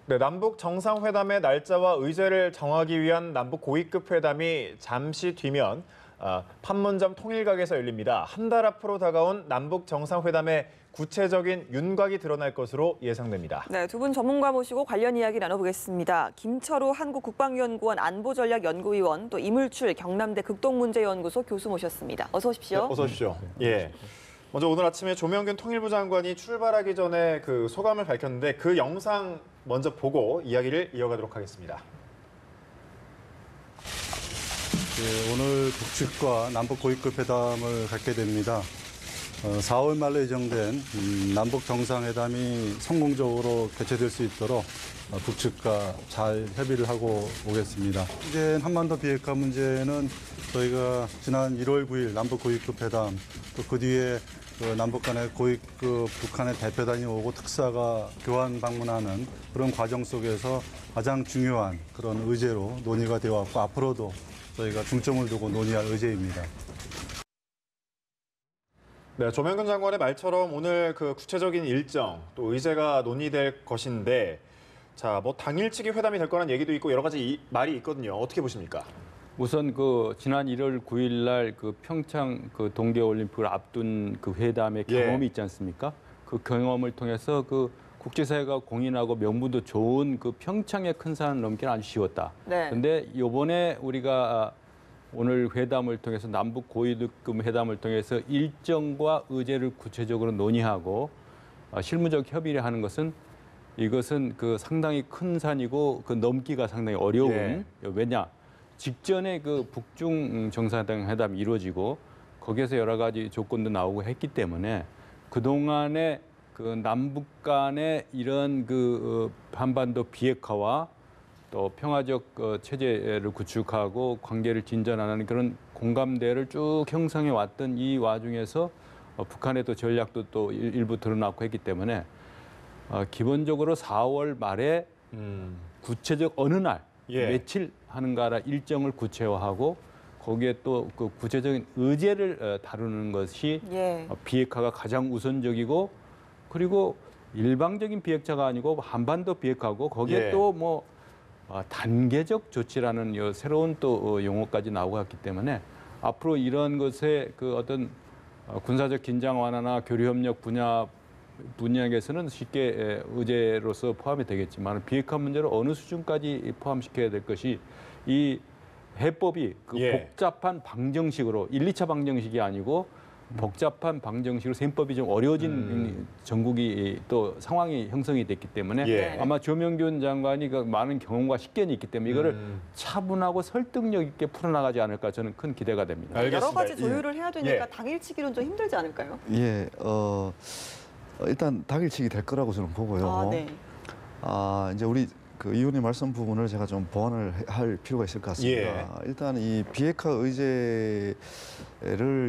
네, 남북 정상회담의 날짜와 의제를 정하기 위한 남북 고위급 회담이 잠시 뒤면 판문점 통일각에서 열립니다. 한 달 앞으로 다가온 남북 정상회담의 구체적인 윤곽이 드러날 것으로 예상됩니다. 네, 두 분 전문가 모시고 관련 이야기 나눠보겠습니다. 김철우 한국국방연구원 안보전략연구위원, 또 이물출 경남대 극동문제연구소 교수 모셨습니다. 어서 오십시오. 네, 어서 오십시오. 예. 먼저 오늘 아침에 조명균 통일부 장관이 출발하기 전에 그 소감을 밝혔는데 그 영상 먼저 보고 이야기를 이어가도록 하겠습니다. 네, 오늘 북측과 남북 고위급 회담을 갖게 됩니다. 4월 말로 예정된 남북 정상회담이 성공적으로 개최될 수 있도록 북측과 잘 협의를 하고 오겠습니다. 이제 한반도 비핵화 문제는 저희가 지난 1월 9일 남북 고위급 회담, 또 그 뒤에 남북 간의 고위급 북한의 대표단이 오고 특사가 교환 방문하는 그런 과정 속에서 가장 중요한 그런 의제로 논의가 되어 왔고 앞으로도 저희가 중점을 두고 논의할 의제입니다. 네, 조명균 장관의 말처럼 오늘 그 구체적인 일정 또 의제가 논의될 것인데 자, 뭐 당일치기 회담이 될 거란 얘기도 있고 여러 가지 말이 있거든요. 어떻게 보십니까? 우선 그 지난 1월 9일 날 그 평창 그 동계 올림픽을 앞둔 그 회담의 경험이 있지 않습니까? 그 경험을 통해서 그 국제사회가 공인하고 명분도 좋은 그 평창의 큰 산을 넘기는 아주 쉬웠다. 네. 그런데 이번에 우리가 오늘 회담을 통해서 남북 고위급 회담을 통해서 일정과 의제를 구체적으로 논의하고 실무적 협의를 하는 것은 이것은 그 상당히 큰 산이고 그 넘기가 상당히 어려운 왜냐? 직전에 그 북중 정상회담이 이루어지고 거기에서 여러 가지 조건도 나오고 했기 때문에 그동안에 그 남북 간의 이런 그 한반도 비핵화와 또 평화적 체제를 구축하고 관계를 진전하는 그런 공감대를 쭉 형성해 왔던 이 와중에서 북한의 또 전략도 또 일부 드러났고 했기 때문에 기본적으로 4월 말에 구체적 어느 날 며칠 하는가라 일정을 구체화하고 거기에 또 그 구체적인 의제를 다루는 것이 비핵화가 가장 우선적이고 그리고 일방적인 비핵화가 아니고 한반도 비핵화고 거기에 또 뭐 단계적 조치라는 새로운 또 용어까지 나오고 있기 때문에 앞으로 이런 것에 그 어떤 군사적 긴장 완화나 교류 협력 분야에서는 쉽게 의제로서 포함이 되겠지만 비핵화 문제를 어느 수준까지 포함시켜야 될 것이 이 해법이 그 복잡한 방정식으로 1, 2차 방정식이 아니고 복잡한 방정식으로 셈법이 좀 어려워진 전국이 또 상황이 형성이 됐기 때문에 아마 조명균 장관이 그 많은 경험과 식견이 있기 때문에 이거를 차분하고 설득력 있게 풀어나가지 않을까 저는 큰 기대가 됩니다. 알겠습니다. 여러 가지 조율을 해야 되니까 당일치기는 좀 힘들지 않을까요? 일단 당일치기 될 거라고 저는 보고요. 네. 이제 우리 그 의원님 말씀 부분을 제가 좀 보완을 할 필요가 있을 것 같습니다. 일단 이 비핵화 의제를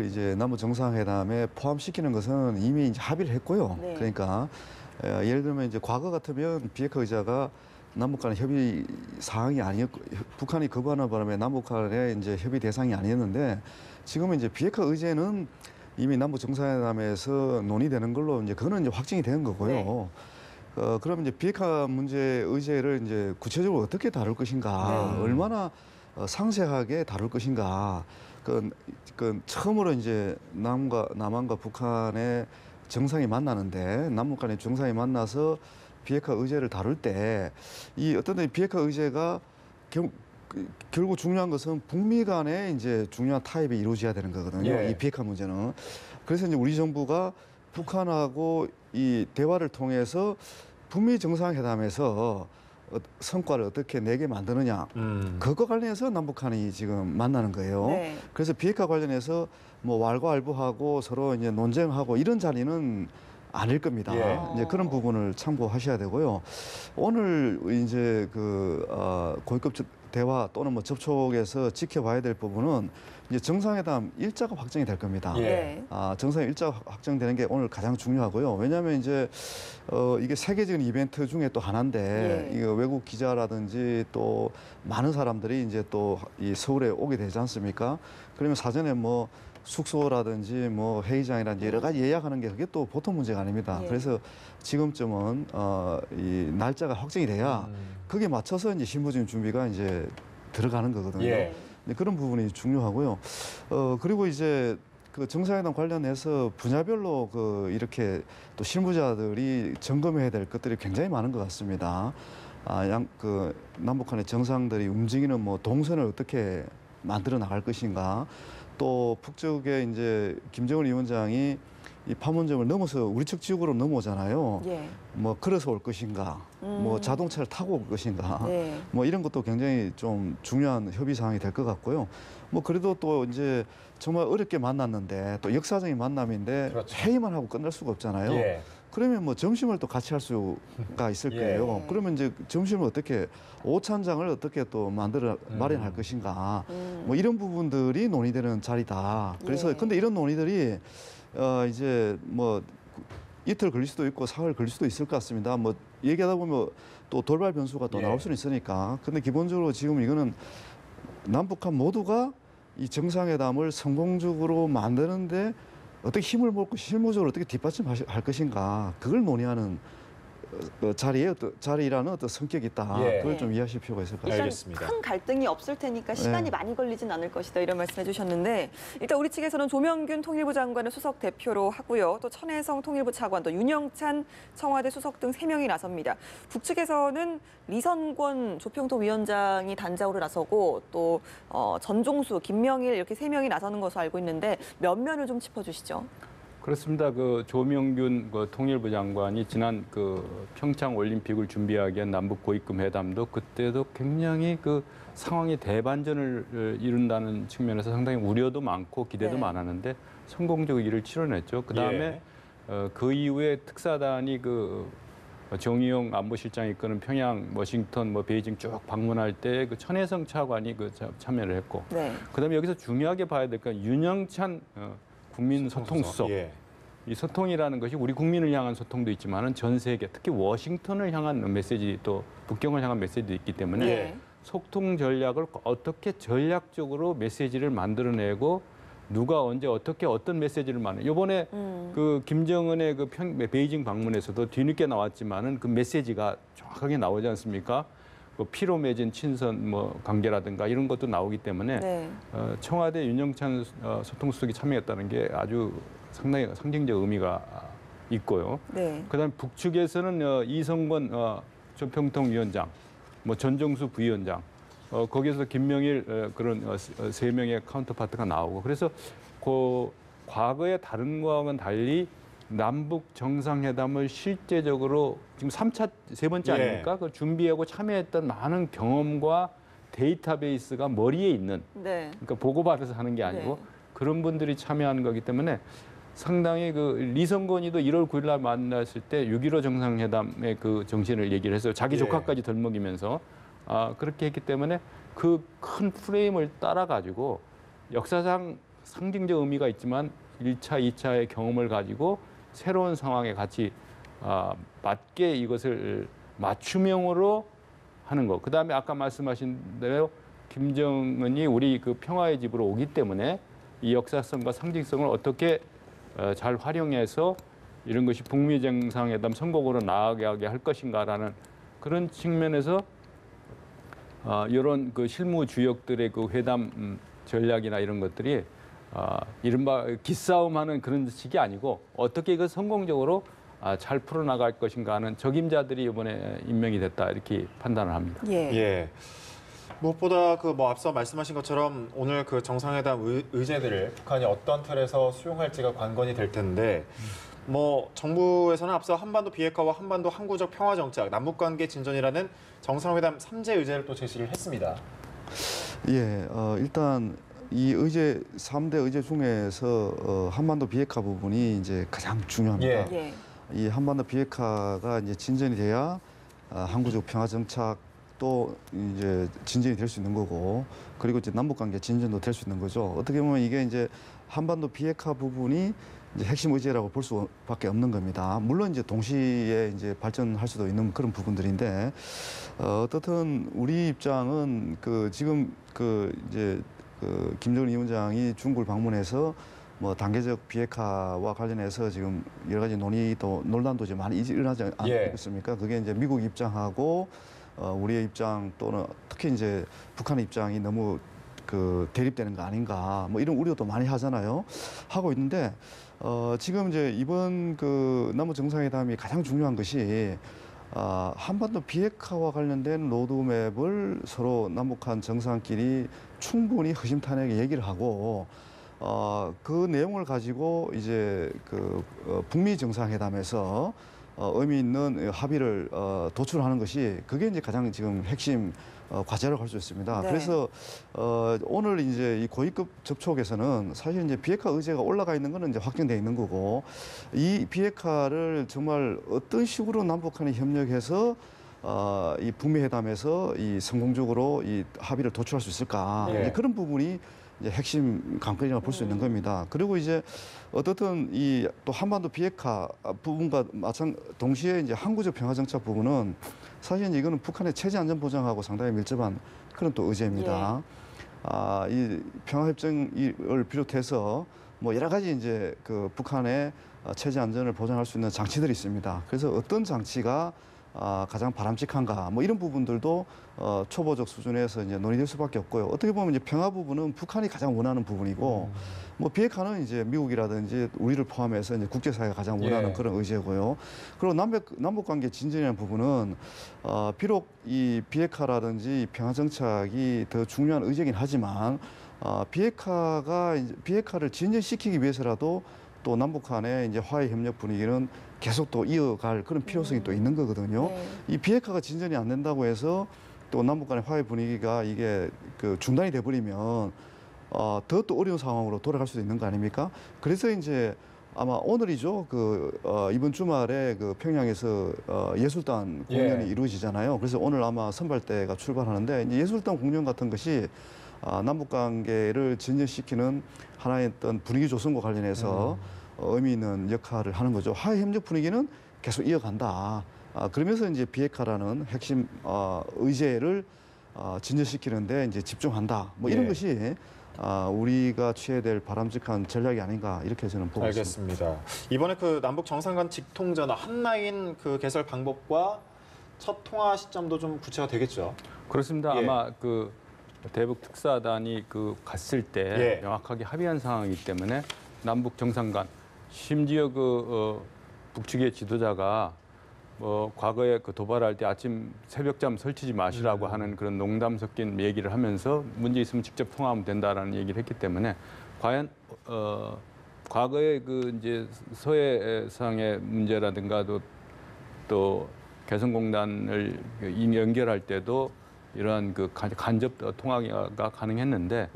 이제 남북 정상회담에 포함시키는 것은 이미 이제 합의를 했고요. 그러니까 예를 들면 이제 과거 같으면 비핵화 의제가 남북 간의 협의 사항이 아니었고 북한이 거부하는 바람에 남북 간의 이제 협의 대상이 아니었는데 지금은 이제 비핵화 의제는 이미 남북 정상회담에서 논의되는 걸로 이제 그거는 이제 확정이 된 거고요. 그러면 이제 비핵화 문제 의제를 이제 구체적으로 어떻게 다룰 것인가, 얼마나 상세하게 다룰 것인가, 그 처음으로 이제 남한과 북한의 정상이 만나는데 남북 간의 정상이 만나서 비핵화 의제를 다룰 때 이 어떤 비핵화 의제가 결국 중요한 것은 북미 간의 이제 중요한 타협이 이루어져야 되는 거거든요. 이 비핵화 문제는. 그래서 이제 우리 정부가 북한하고 이 대화를 통해서 북미 정상회담에서 성과를 어떻게 내게 만드느냐. 그거 관련해서 남북한이 지금 만나는 거예요. 그래서 비핵화 관련해서 뭐 왈가왈부하고 서로 이제 논쟁하고 이런 자리는 아닐 겁니다. 이제 그런 부분을 참고하셔야 되고요. 오늘 이제 그 고위급 대화 또는 뭐 접촉에서 지켜봐야 될 부분은 이제 정상회담 일자가 확정이 될 겁니다. 정상 일자가 확정되는 게 오늘 가장 중요하고요. 왜냐하면 이제 이게 세계적인 이벤트 중에 또 하나인데 이거 외국 기자라든지 또 많은 사람들이 이제 또 이 서울에 오게 되지 않습니까? 그러면 사전에 뭐 숙소라든지 뭐 회의장이라든지 여러 가지 예약하는 게 그게 또 보통 문제가 아닙니다. 예. 그래서 지금쯤은 이 날짜가 확정이 돼야 거기에 맞춰서 이제 실무적인 준비가 이제 들어가는 거거든요. 예. 네, 그런 부분이 중요하고요. 그리고 이제 그 정상회담 관련해서 분야별로 그 이렇게 또 실무자들이 점검해야 될 것들이 굉장히 많은 것 같습니다. 그 남북 간의 정상들이 움직이는 뭐 동선을 어떻게 만들어 나갈 것인가, 또 북쪽에 이제 김정은 위원장이 이 판문점을 넘어서 우리 측 지역으로 넘어오잖아요. 예. 뭐 걸어서 올 것인가, 뭐 자동차를 타고 올 것인가, 네. 뭐 이런 것도 굉장히 좀 중요한 협의 사항이 될 것 같고요. 뭐 그래도 또 이제 정말 어렵게 만났는데 또 역사적인 만남인데 그렇죠. 회의만 하고 끝날 수가 없잖아요. 예. 그러면 뭐 점심을 또 같이 할 수가 있을 예. 거예요. 그러면 이제 점심을 어떻게 오찬장을 어떻게 또 마련할 것인가, 뭐 이런 부분들이 논의되는 자리다. 그래서 예. 근데 이런 논의들이 이제 뭐 이틀 걸릴 수도 있고 사흘 걸릴 수도 있을 것 같습니다. 뭐 얘기하다 보면 또 돌발 변수가 또 예. 나올 수는 있으니까. 근데 기본적으로 지금 이거는 남북한 모두가 이 정상회담을 성공적으로 만드는데 어떻게 힘을 먹고 실무적으로 어떻게 뒷받침할 것인가, 그걸 논의하는 자리라는 어떤 성격이 있다. 예. 그걸 좀 이해하실 필요가 있을 것 같습니다. 일단 알겠습니다. 큰 갈등이 없을 테니까 시간이 네. 많이 걸리진 않을 것이다 이런 말씀해 주셨는데 일단 우리 측에서는 조명균 통일부 장관을 수석 대표로 하고요. 또 천혜성 통일부 차관, 또 윤영찬 청와대 수석 등 3명이 나섭니다. 북측에서는 리선권 조평통 위원장이 단장으로 나서고 또 전종수, 김명일 이렇게 3명이 나서는 것으로 알고 있는데 면면을 좀 짚어주시죠. 그렇습니다. 그 조명균 그 통일부 장관이 지난 그 평창 올림픽을 준비하기 위한 남북 고위급 회담도 그때도 굉장히 그 상황이 대반전을 이룬다는 측면에서 상당히 우려도 많고 기대도 네. 많았는데 성공적으로 이를 치러냈죠. 그 다음에 그 이후에 특사단이 그 정의용 안보실장이 이끄는 평양, 워싱턴, 뭐 베이징 쭉 방문할 때 그 천혜성 차관이 그 참여를 했고, 네. 그다음에 여기서 중요하게 봐야 될 건 윤영찬 국민소통수석. 예. 이 소통이라는 것이 우리 국민을 향한 소통도 있지만은 전 세계, 특히 워싱턴을 향한 메시지, 또 북경을 향한 메시지도 있기 때문에 네. 소통 전략을 어떻게 전략적으로 메시지를 만들어내고 누가 언제 어떻게 어떤 메시지를 이번에 그 김정은의 그 베이징 방문에서도 뒤늦게 나왔지만은 그 메시지가 정확하게 나오지 않습니까? 그 피로 맺은 친선 뭐 관계라든가 이런 것도 나오기 때문에 네. 청와대 윤영찬 소통수석이 참여했다는 게 아주 상당히 상징적 의미가 있고요. 네. 그다음 북측에서는 이성건 조평통 위원장, 뭐 전정수 부위원장, 거기에서 김명일 그런 3명의 카운터파트가 나오고, 그래서 그 과거의 다른 거와는 달리 남북 정상회담을 실제적으로 지금 3차, 3번째 아닙니까? 그 준비하고 참여했던 많은 경험과 데이터베이스가 머리에 있는, 네. 그러니까 보고받아서 하는 게 아니고 네. 그런 분들이 참여하는 거기 때문에 상당히 그 리성건이도 1월 9일 날 만났을 때 6.15 정상회담의 그 정신을 얘기를 했어요. 자기 조카까지 덜먹이면서 그렇게 했기 때문에 그 큰 프레임을 따라가지고 역사상 상징적 의미가 있지만 1차, 2차의 경험을 가지고 새로운 상황에 같이 맞게 이것을 맞춤형으로 하는 거. 그다음에 아까 말씀하신 대로 김정은이 우리 그 평화의 집으로 오기 때문에 이 역사성과 상징성을 어떻게 잘 활용해서 이런 것이 북미 정상회담 성공으로 나아가게 할 것인가라는 그런 측면에서 이런 그 실무 주역들의 그 회담 전략이나 이런 것들이 이른바 기싸움하는 그런 식이 아니고 어떻게 이걸 성공적으로 잘 풀어나갈 것인가 하는 적임자들이 이번에 임명이 됐다 이렇게 판단을 합니다. 예. 예. 무엇보다 그 뭐 앞서 말씀하신 것처럼 오늘 그 정상회담 의제들을 북한이 어떤 틀에서 수용할지가 관건이 될 텐데, 뭐 정부에서는 앞서 한반도 비핵화와 한반도 항구적 평화 정착, 남북 관계 진전이라는 정상회담 3제 의제를 또 제시를 했습니다. 예, 일단 이 의제 3대 의제 중에서 한반도 비핵화 부분이 이제 가장 중요합니다. 예. 이 한반도 비핵화가 이제 진전이 돼야 항구적 평화 정착 또 이제 진전이 될 수 있는 거고, 그리고 이제 남북 관계 진전도 될 수 있는 거죠. 어떻게 보면 이게 이제 한반도 비핵화 부분이 이제 핵심 의제라고 볼 수밖에 없는 겁니다. 물론 이제 동시에 이제 발전할 수도 있는 그런 부분들인데, 어떻든 우리 입장은 그 지금 그 이제 그 김정은 위원장이 중국을 방문해서 뭐 단계적 비핵화와 관련해서 지금 여러 가지 논란도 지금 많이 일어나지 않겠습니까? 그게 이제 미국 입장하고 우리의 입장 또는 특히 이제 북한의 입장이 너무 그 대립되는 거 아닌가 뭐 이런 우려도 많이 하고 있는데 지금 이제 이번 그 남북 정상회담이 가장 중요한 것이 한반도 비핵화와 관련된 로드맵을 서로 남북한 정상끼리 충분히 허심탄회하게 얘기를 하고 그 내용을 가지고 이제 그 북미 정상회담에서 의미 있는 합의를 도출하는 것이 그게 이제 가장 지금 핵심 과제라고 할 수 있습니다. 네. 그래서 오늘 이제 이 고위급 접촉에서는 사실 이제 비핵화 의제가 올라가 있는 거는 이제 확정돼 있는 거고 이 비핵화를 정말 어떤 식으로 남북한이 협력해서 이 북미 회담에서 이 성공적으로 이 합의를 도출할 수 있을까 네. 그런 부분이 이제 핵심 관건이라고 볼 수 있는 겁니다. 그리고 이제 어떻든 이 또 한반도 비핵화 부분과 동시에 이제 항구적 평화 정착 부분은 사실 이제 이거는 북한의 체제 안전 보장하고 상당히 밀접한 그런 또 의제입니다. 이 평화 협정을 비롯해서 뭐 여러 가지 이제 그 북한의 체제 안전을 보장할 수 있는 장치들이 있습니다. 그래서 어떤 장치가 가장 바람직한가 뭐 이런 부분들도 초보적 수준에서 이제 논의될 수밖에 없고요. 어떻게 보면 이제 평화 부분은 북한이 가장 원하는 부분이고 뭐 비핵화는 이제 미국이라든지 우리를 포함해서 이제 국제사회가 가장 원하는 그런 의제고요. 그리고 남북 관계 진전이라는 부분은 비록 이 비핵화라든지 평화 정착이 더 중요한 의제긴 하지만 비핵화를 진전시키기 위해서라도 또 남북 간의 이제 화해 협력 분위기는 계속 또 이어갈 그런 필요성이 또 있는 거거든요. 네. 이 비핵화가 진전이 안 된다고 해서 또 남북 간의 화해 분위기가 이게 그 중단이 돼 버리면 더 또 어려운 상황으로 돌아갈 수도 있는 거 아닙니까? 그래서 이제 아마 오늘이죠. 이번 주말에 그 평양에서 예술단 공연이 이루어지잖아요. 그래서 오늘 아마 선발대가 출발하는데 이제 예술단 공연 같은 것이 남북 관계를 진전시키는 하나의 어떤 분위기 조성과 관련해서 의미 있는 역할을 하는 거죠. 화해 협력 분위기는 계속 이어간다. 그러면서 이제 비핵화라는 핵심 의제를 진전시키는데 이제 집중한다. 뭐 이런 것이 우리가 취해야 될 바람직한 전략이 아닌가 이렇게 저는 보고 있습니다. 알겠습니다. 이번에 그 남북 정상 간 직통전화 한라인 그 개설 방법과 첫 통화 시점도 좀 구체화 되겠죠. 그렇습니다. 예. 아마 그 대북 특사단이 그 갔을 때 예. 명확하게 합의한 상황이기 때문에 남북 정상 간 심지어 북측의 지도자가 뭐 과거에 그 도발할 때 아침 새벽잠 설치지 마시라고 하는 그런 농담 섞인 얘기를 하면서 문제 있으면 직접 통화하면 된다라는 얘기를 했기 때문에 과연 과거에 그 이제 서해상의 문제라든가 또 개성공단을 연결할 때도 이러한 그 간접 통화가 가능했는데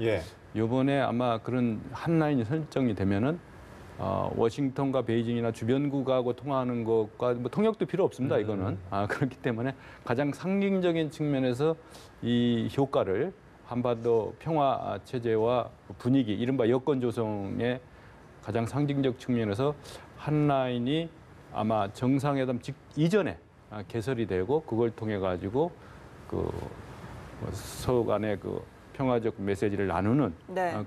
이번에 아마 그런 한 라인이 설정이 되면은 워싱턴과 베이징이나 주변국하고 통화하는 것과 뭐 통역도 필요 없습니다. 이거는 그렇기 때문에 가장 상징적인 측면에서 이 효과를 한반도 평화 체제와 분위기, 이른바 여건 조성의 가장 상징적 측면에서 한 라인이 아마 정상회담 이전에 개설이 되고 그걸 통해 가지고 그 서로 간의 그 평화적 메시지를 나누는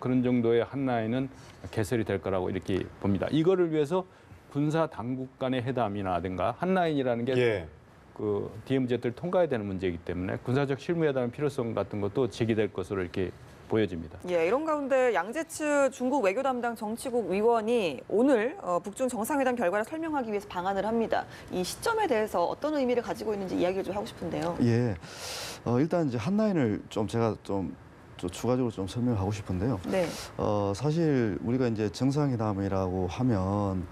그런 정도의 한 라인은 개설이 될 거라고 이렇게 봅니다. 이거를 위해서 군사 당국 간의 회담이라든가 한 라인이라는 게 그 DMZ를 통과해야 되는 문제이기 때문에 군사적 실무회담의 필요성 같은 것도 제기될 것으로 이렇게 보여집니다. 예, 이런 가운데 양재츠 중국 외교 담당 정치국 위원이 오늘 북중 정상회담 결과를 설명하기 위해서 방한을 합니다. 이 시점에 대해서 어떤 의미를 가지고 있는지 이야기를 좀 하고 싶은데요. 예, 일단 이제 한 라인을 제가 추가적으로 좀 설명하고 싶은데요. 네. 사실 우리가 이제 정상회담이라고 하면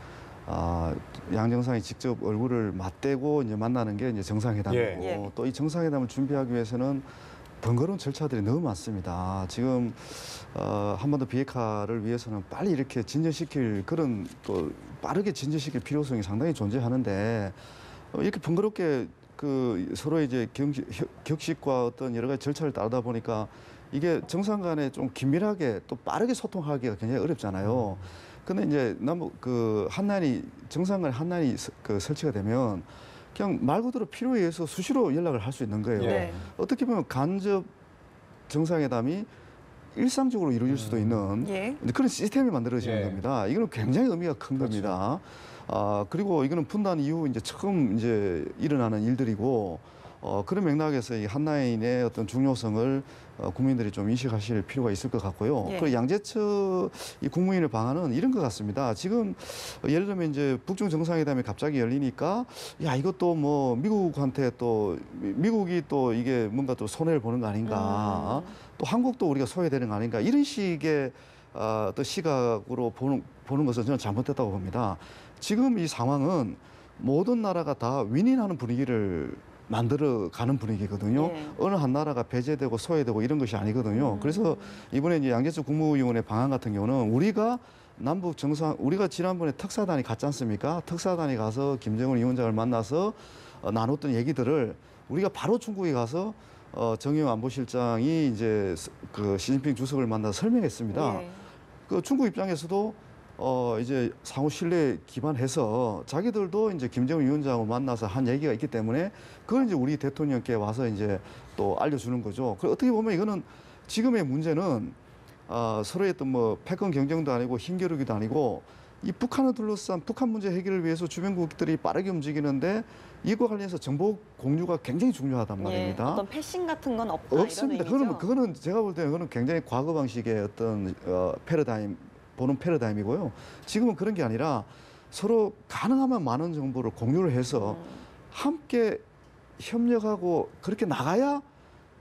양 정상이 직접 얼굴을 맞대고 이제 만나는 게 이제 정상회담이고 또 이 정상회담을 준비하기 위해서는 번거로운 절차들이 너무 많습니다. 지금 한반도 비핵화를 위해서는 빨리 이렇게 진전시킬 그런 또 빠르게 진전시킬 필요성이 상당히 존재하는데 이렇게 번거롭게 그 서로 이제 격식과 어떤 여러 가지 절차를 따르다 보니까 이게 정상 간에 좀 긴밀하게 또 빠르게 소통하기가 굉장히 어렵잖아요. 근데 이제 정상 간에 한 라인이 설치가 되면 그냥 말 그대로 필요에 의해서 수시로 연락을 할 수 있는 거예요. 네. 어떻게 보면 간접 정상회담이 일상적으로 이루어질 수도 있는 예. 그런 시스템이 만들어지는 예. 겁니다. 이거는 굉장히 의미가 큰 겁니다. 그리고 이거는 분단 이후 이제 처음 이제 일어나는 일들이고 그런 맥락에서 이 한라인의 어떤 중요성을 국민들이 좀 인식하실 필요가 있을 것 같고요. 예. 그리고 양재철 이 국무위원의 방안은 이런 것 같습니다. 지금 예를 들면 이제 북중 정상회담이 갑자기 열리니까 야 이것도 뭐 미국한테 또 미국이 또 이게 뭔가 또 손해를 보는 거 아닌가. 또 한국도 우리가 소외되는 거 아닌가. 이런 식의 또 시각으로 보는 것은 저는 잘못됐다고 봅니다. 지금 이 상황은 모든 나라가 다 윈윈하는 분위기를 만들어가는 분위기거든요. 예. 어느 한 나라가 배제되고 소외되고 이런 것이 아니거든요. 그래서 이번에 이제 양재철 국무위원의 방안 같은 경우는 우리가 남북 정상, 우리가 지난번에 특사단이 갔지 않습니까? 특사단이 가서 김정은 위원장을 만나서 나눴던 얘기들을 우리가 바로 중국에 가서 정의용 안보실장이 이제 그 시진핑 주석을 만나서 설명했습니다. 예. 그 중국 입장에서도 이제 상호 신뢰에 기반해서 자기들도 이제 김정은 위원장을 만나서 한 얘기가 있기 때문에 그걸 이제 우리 대통령께 와서 이제 또 알려주는 거죠. 그 어떻게 보면 이거는 지금의 문제는 서로의 어떤 뭐 패권 경쟁도 아니고 힘겨루기도 아니고 이 북한을 둘러싼 북한 문제 해결을 위해서 주변국들이 빠르게 움직이는데 이거 관련해서 정보 공유가 굉장히 중요하단 말입니다. 예. 어떤 패싱 같은 건 없다 없습니다. 이런 의미죠. 그거는 제가 볼 때는 그거는 굉장히 과거 방식의 어떤 패러다임 보는 패러다임이고요. 지금은 그런 게 아니라 서로 가능하면 많은 정보를 공유를 해서 함께 협력하고 그렇게 나가야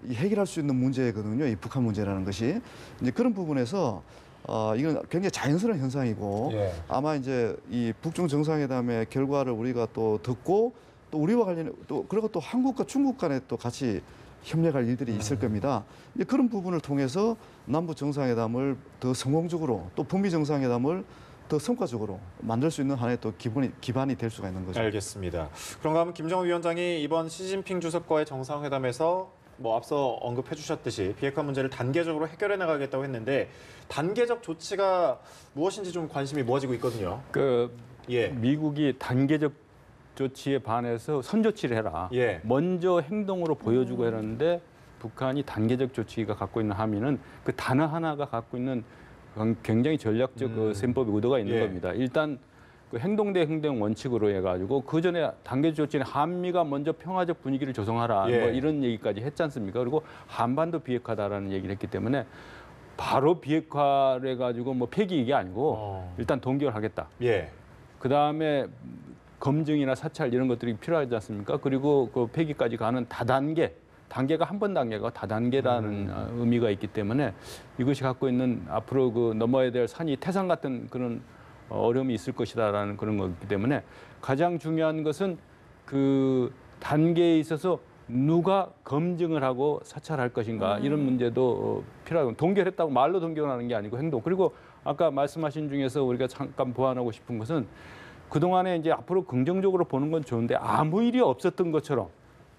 해결할 수 있는 문제거든요. 이 북한 문제라는 것이 이제 그런 부분에서 이건 굉장히 자연스러운 현상이고 예. 아마 이제 이 북중 정상회담의 결과를 우리가 또 듣고 또 우리와 관련 또 그리고 또 한국과 중국 간에 또 같이 협력할 일들이 있을 겁니다. 이제 그런 부분을 통해서 남북 정상회담을 더 성공적으로 또 북미 정상회담을 더 성과적으로 만들 수 있는 하나의 또 기반이 될 수가 있는 거죠. 알겠습니다. 그런가 하면 김정은 위원장이 이번 시진핑 주석과의 정상회담에서 뭐 앞서 언급해 주셨듯이 비핵화 문제를 단계적으로 해결해 나가겠다고 했는데 단계적 조치가 무엇인지 좀 관심이 모아지고 있거든요. 그 예. 미국이 단계적 조치에 반해서 선조치를 해라. 예. 먼저 행동으로 보여주고 했는데 북한이 단계적 조치가 갖고 있는 함의는 그 단어 하나가 갖고 있는 굉장히 전략적 그 셈법의 의도가 있는 예. 겁니다. 일단 그 행동 대 행동 원칙으로 해가지고 그 전에 단계적 조치는 한미가 먼저 평화적 분위기를 조성하라. 예. 뭐 이런 얘기까지 했지 않습니까? 그리고 한반도 비핵화다라는 얘기를 했기 때문에 바로 비핵화를 해가지고 뭐 폐기 이게 아니고 일단 동결하겠다. 예. 그 다음에 검증이나 사찰 이런 것들이 필요하지 않습니까? 그리고 그 폐기까지 가는 다단계, 단계가 한 번 단계가 다단계라는 의미가 있기 때문에 이것이 갖고 있는 앞으로 그 넘어야 될 산이 태산 같은 그런 어려움이 있을 것이다라는 그런 거기 때문에 가장 중요한 것은 그 단계에 있어서 누가 검증을 하고 사찰할 것인가 이런 문제도 필요하고 동결했다고 말로 동결하는 게 아니고 행동. 그리고 아까 말씀하신 중에서 우리가 잠깐 보완하고 싶은 것은 그동안에 이제 앞으로 긍정적으로 보는 건 좋은데 아무 일이 없었던 것처럼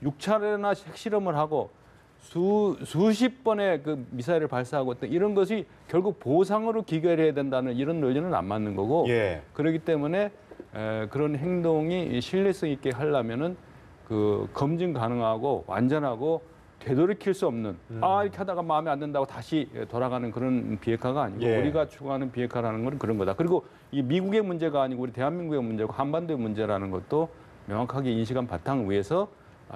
6차례나 핵실험을 하고 수십 번의 그 미사일을 발사하고 이런 것이 결국 보상으로 기결해야 된다는 이런 논리는 안 맞는 거고 예. 그렇기 때문에 그런 행동이 신뢰성 있게 하려면은 그 검증 가능하고 완전하고 되돌이킬 수 없는 이렇게 하다가 마음에 안 든다고 다시 돌아가는 그런 비핵화가 아니고 예. 우리가 추구하는 비핵화라는 건 그런 거다. 그리고 이 미국의 문제가 아니고 우리 대한민국의 문제고 한반도의 문제라는 것도 명확하게 인식한 바탕 위에서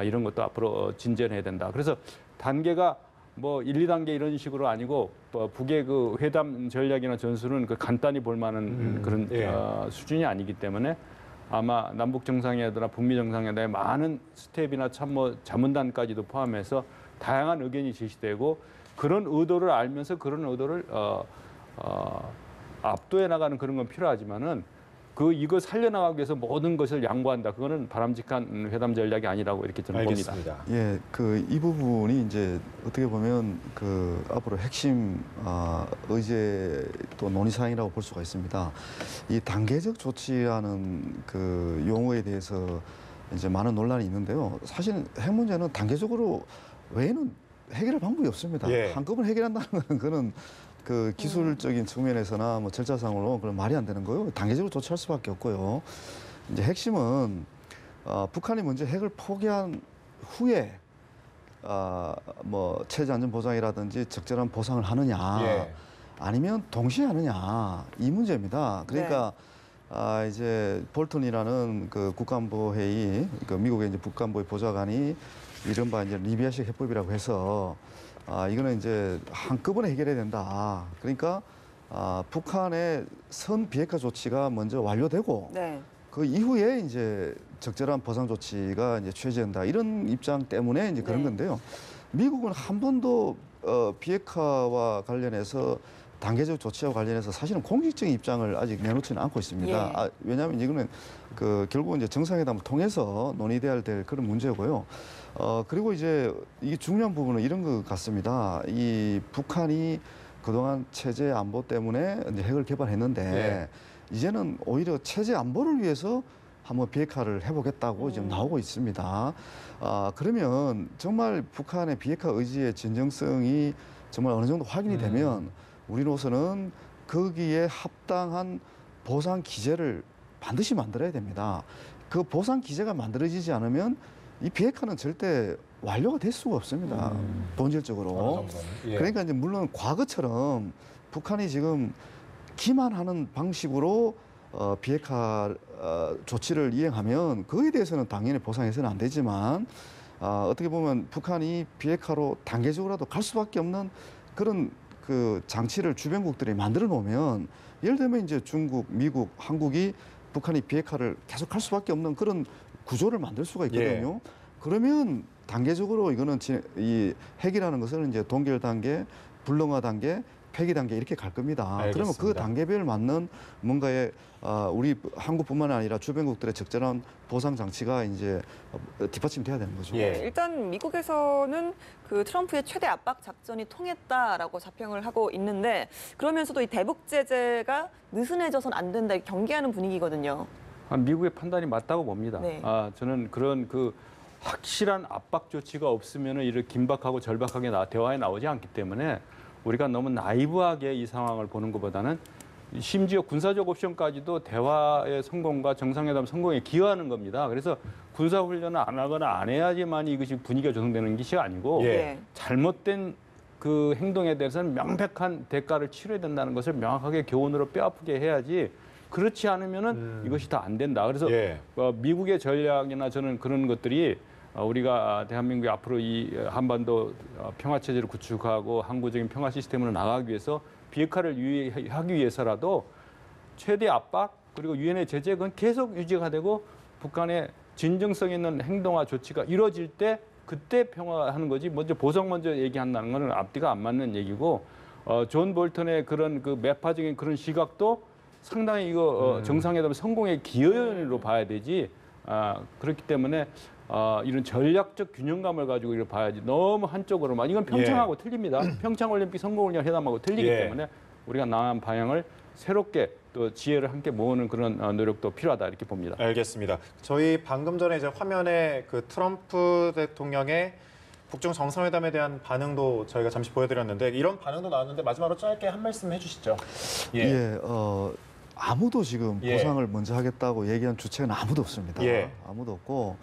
이런 것도 앞으로 진전해야 된다. 그래서 단계가 뭐 1, 2단계 이런 식으로 아니고 북의 그 회담 전략이나 전술은 그 간단히 볼 만한 그런 예. 수준이 아니기 때문에 아마 남북 정상회담이나 북미 정상회담에 많은 스텝이나 참모 자문단까지도 포함해서 다양한 의견이 제시되고 그런 의도를 알면서 그런 의도를 압도해 나가는 그런 건 필요하지만은 이거 살려나가기 위해서 모든 것을 양보한다. 그거는 바람직한 회담 전략이 아니라고 이렇게 저는 봅니다. 알겠습니다. 예, 이 부분이 이제 어떻게 보면 앞으로 핵심 의제 또 논의사항이라고 볼 수가 있습니다. 이 단계적 조치라는 그 용어에 대해서 이제 많은 논란이 있는데요. 사실 핵 문제는 단계적으로 외에는 해결할 방법이 없습니다. 예. 한꺼번에 해결한다는 거는 그는 그 기술적인 측면에서나 뭐 절차상으로 그런 말이 안 되는 거예요. 단계적으로 조치할 수밖에 없고요. 이제 핵심은 북한이 먼저 핵을 포기한 후에 뭐 체제 안전 보장이라든지 적절한 보상을 하느냐, 예. 아니면 동시에 하느냐 이 문제입니다. 그러니까 이제 볼턴이라는 그 국가안보 회의, 그 미국의 이제 국가안보의 보좌관이 이른바 이제 리비아식 해법이라고 해서 이거는 이제 한꺼번에 해결해야 된다. 그러니까 북한의 선 비핵화 조치가 먼저 완료되고 네. 그 이후에 이제 적절한 보상 조치가 이제 취해진다. 이런 입장 때문에 이제 그런 네. 건데요. 미국은 한 번도 비핵화와 관련해서 단계적 조치와 관련해서 사실은 공식적인 입장을 아직 내놓지는 않고 있습니다. 예. 왜냐하면 이거는 결국은 이제 정상회담을 통해서 논의돼야 될 그런 문제고요. 그리고 이제 이게 중요한 부분은 이런 것 같습니다. 이 북한이 그동안 체제 안보 때문에 이제 핵을 개발했는데 이제는 오히려 체제 안보를 위해서 한번 비핵화를 해보겠다고 지금 나오고 있습니다. 그러면 정말 북한의 비핵화 의지의 진정성이 정말 어느 정도 확인이 되면 우리로서는 거기에 합당한 보상 기제를 반드시 만들어야 됩니다. 그 보상 기제가 만들어지지 않으면 이 비핵화는 절대 완료가 될 수가 없습니다. 본질적으로. 예. 그러니까 이제 물론 과거처럼 북한이 지금 기만하는 방식으로 비핵화 조치를 이행하면 그에 대해서는 당연히 보상해서는 안 되지만 어떻게 보면 북한이 비핵화로 단계적으로라도 갈 수밖에 없는 그런 그 장치를 주변국들이 만들어 놓으면 예를 들면 이제 중국, 미국, 한국이 북한이 비핵화를 계속 할 수밖에 없는 그런 구조를 만들 수가 있거든요. 그러면 단계적으로 이거는 이 핵이라는 것은 이제 동결 단계, 불능화 단계, 폐기 단계 이렇게 갈 겁니다. 알겠습니다. 그러면 그 단계별 맞는 뭔가의 우리 한국뿐만 아니라 주변국들의 적절한 보상 장치가 이제 뒷받침돼야 되는 거죠. 예. 일단 미국에서는 그 트럼프의 최대 압박 작전이 통했다라고 자평을 하고 있는데 그러면서도 이 대북 제재가 느슨해져서는 안 된다 이렇게 경계하는 분위기거든요. 미국의 판단이 맞다고 봅니다. 네. 저는 그런 그 확실한 압박 조치가 없으면 이렇게 긴박하고 절박하게 대화에 나오지 않기 때문에 우리가 너무 나이브하게 이 상황을 보는 것보다는 심지어 군사적 옵션까지도 대화의 성공과 정상회담 성공에 기여하는 겁니다. 그래서 군사훈련을 안 하거나 안 해야지만 이것이 분위기가 조성되는 것이 아니고 예. 잘못된 그 행동에 대해서는 명백한 대가를 치러야 된다는 것을 명확하게 교훈으로 뼈아프게 해야지 그렇지 않으면은 이것이 다 안 된다. 그래서 예. 미국의 전략이나 저는 그런 것들이 우리가 대한민국이 앞으로 이 한반도 평화 체제를 구축하고 항구적인 평화 시스템으로 나가기 위해서 비핵화를 하기 위해서라도 최대 압박 그리고 유엔의 제재 그건 계속 유지가 되고 북한의 진정성 있는 행동과 조치가 이루어질 때 그때 평화하는 거지 먼저 보상 먼저 얘기한다는 거는 앞뒤가 안 맞는 얘기고 존 볼턴의 그런 그 매파적인 그런 시각도 상당히 이거 정상회담 성공의 기여연으로 봐야 되지 그렇기 때문에 이런 전략적 균형감을 가지고 이걸 봐야지 너무 한쪽으로만 이건 평창하고 틀립니다. 평창올림픽 성공훈련 회담하고 틀리기 때문에 우리가 나아간 방향을 새롭게 또 지혜를 함께 모으는 그런 노력도 필요하다 이렇게 봅니다. 알겠습니다. 저희 방금 전에 이제 화면에 그 트럼프 대통령의 북중 정상회담에 대한 반응도 저희가 잠시 보여드렸는데 이런 반응도 나왔는데 마지막으로 짧게 한 말씀 해주시죠. 아무도 지금 보상을 먼저 하겠다고 얘기한 주체는 아무도 없습니다. 아무도 없고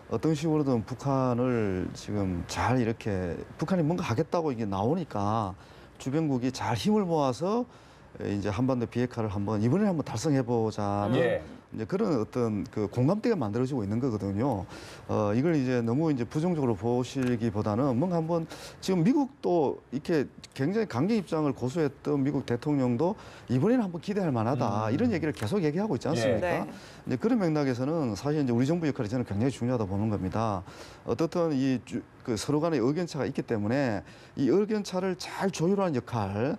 어떤 식으로든 북한을 지금 잘 이렇게 북한이 뭔가 하겠다고 이게 나오니까 주변국이 잘 힘을 모아서 이제 한반도 비핵화를 이번에 한번 달성해 보자는 이제 그런 어떤 그 공감대가 만들어지고 있는 거거든요. 이걸 이제 너무 이제 부정적으로 보시기보다는 뭔가 한번 지금 미국도 이렇게 굉장히 강경 입장을 고수했던 미국 대통령도 이번에는 한번 기대할 만하다 이런 얘기를 계속 얘기하고 있지 않습니까? 이제 그런 맥락에서는 사실 이제 우리 정부 역할이 저는 굉장히 중요하다 보는 겁니다. 어떻든 그 서로 간의 의견차가 있기 때문에 이 의견차를 잘 조율하는 역할,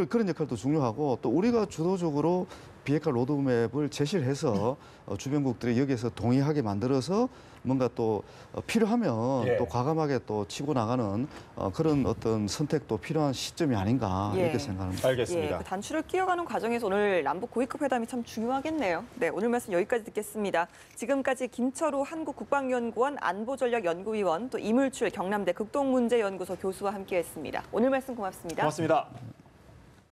그런 역할도 중요하고 또 우리가 주도적으로 비핵화 로드맵을 제시를 해서 주변국들이 여기에서 동의하게 만들어서 뭔가 또 필요하면 또 과감하게 또 치고 나가는 그런 어떤 선택도 필요한 시점이 아닌가 이렇게 생각합니다. 알겠습니다. 그 단추를 끼워가는 과정에서 오늘 남북 고위급 회담이 참 중요하겠네요. 네, 오늘 말씀 여기까지 듣겠습니다. 지금까지 김철우 한국국방연구원 안보전략연구위원 또 이물출 경남대 극동문제연구소 교수와 함께했습니다. 오늘 말씀 고맙습니다. 고맙습니다.